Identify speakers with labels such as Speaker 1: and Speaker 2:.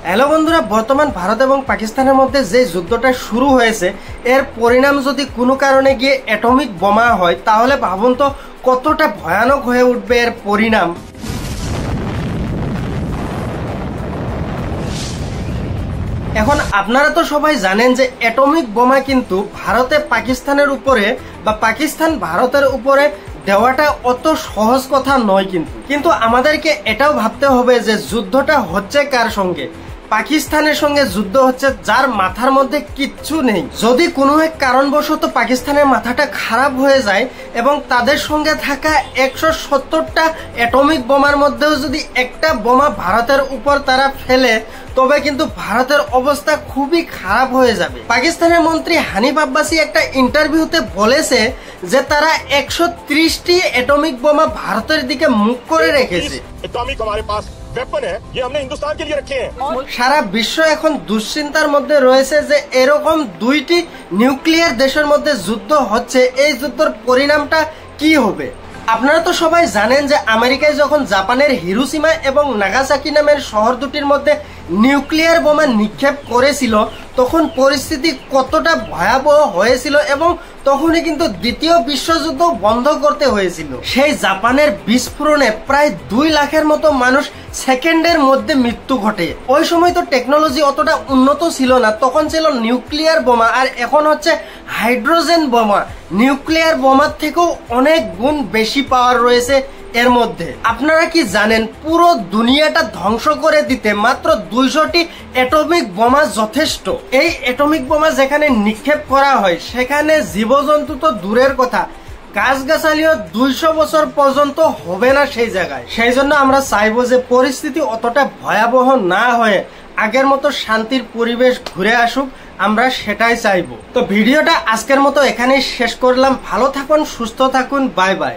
Speaker 1: Hello বন্ধুরা, বর্তমান ভারত এবং পাকিস্তানের মধ্যে যে যুদ্ধটা শুরু হয়েছে এর পরিণাম যদি কোনো কারণে গিয়ে অ্যাটমিক বোমা হয় তাহলে ভাবুন তো কতটা ভয়ানক হয়ে উঠবে এর পরিণাম। এখন আপনারা তো সবাই জানেন যে অ্যাটমিক বোমা কিন্তু ভারতে পাকিস্তানের উপরে বা পাকিস্তান ভারতের উপরে দেওয়াটা অত সহজ কথা নয়। কিন্তু আমাদেরকে এটাও ভাবতে হবে যে যুদ্ধটা হচ্ছে কার সঙ্গে। পাকিস্তানের সঙ্গে যুদ্ধ হচ্ছে যার মাথার মধ্যে কিচ্ছু নেই। যদি কোনো এক কারণবশত পাকিস্তানের মাথাটা খারাপ হয়ে যায় এবং তাদের সঙ্গে থাকা 170টা অ্যাটমিক বোমার মধ্যেও যদি একটা বোমা ভারতের উপর তারা ফেলে তবে কিন্তু ভারতের অবস্থা খুবই খারাপ হয়ে যাবে। পাকিস্তানের মন্ত্রী হানিফ আব্বাসী একটা ইন্টারভিউতে বলেছে যে তারা 130টি অ্যাটমিক বোমা ভারতের দিকে মুখ করে রেখেছে। সারা বিশ্ব এখন দুশ্চিন্তার মধ্যে রয়েছে যে এরকম দুইটি নিউক্লিয়ার দেশের মধ্যে যুদ্ধ হচ্ছে, এই যুদ্ধের পরিণামটা কি হবে। আপনারা তো সবাই জানেন যে আমেরিকায় যখন জাপানের হিরোশিমা এবং নাগাসাকি নামের শহর দুটির মধ্যে নিউক্লিয়ার বোমা নিক্ষেপ করেছিল তখন পরিস্থিতি কতটা ভয়াবহ হয়েছিল এবং তখনই কিন্তু দ্বিতীয় বিশ্বযুদ্ধ বন্ধ করতে হয়েছিল। সেই জাপানের বিস্ফোরণে প্রায় 2 লাখের মতো মানুষ সেকেন্ডের মধ্যে মৃত্যু ঘটে। ওই সময় তো টেকনোলজি অতটা উন্নত ছিল না, তখন ছিল নিউক্লিয়ার বোমা আর এখন হচ্ছে হাইড্রোজেন বোমা। নিউক্লিয়ার বোমার থেকেও অনেক গুণ বেশি পাওয়ার রয়েছে এর মধ্যে। আপনারা কি জানেন পুরো দুনিয়াটা ধ্বংস করে দিতে মাত্র 200টি অ্যাটমিক বোমা যথেষ্ট। এই অ্যাটমিক বোমা যেখানে নিক্ষেপ করা হয় সেখানে জীবজন্তু তো দূরের কথা, গাছগাছালিও 200 বছর পর্যন্ত হবে না সেই জায়গায়। সেই জন্য আমরা চাইবো যে পরিস্থিতি অতটা ভয়াবহ না হয়ে আগের মতো শান্তির পরিবেশ ঘুরে আসুক, আমরা সেটাই চাইবো। তো ভিডিওটা আজকের মতো এখানেই শেষ করলাম। ভালো থাকুন, সুস্থ থাকুন, বাই বাই।